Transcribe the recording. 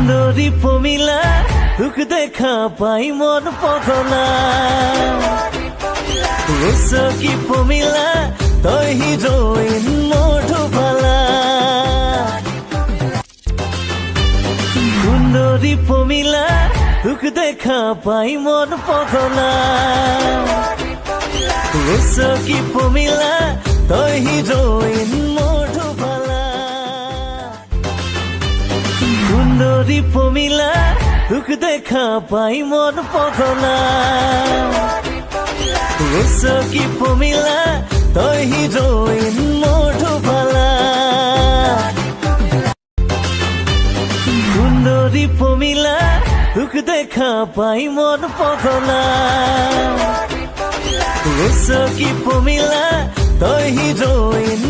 সুন্দরী পমিলা তোক দেখা পাই মন পগলা কি পমিলা তই হিরোইন মধুবালা সুন্দরী পমিলা তোক দেখা পাই মন পগলা কি পমিলা তই হিরোইন মধুবালা সুন্দরী পমিলা তোক দেখা পাই মন পগলা কি পমিলা তই হিরোইন মধুবালা সুন্দরী পমিলা তোক দেখা পাই মন পগলা কি পমিলা তই হিরোইন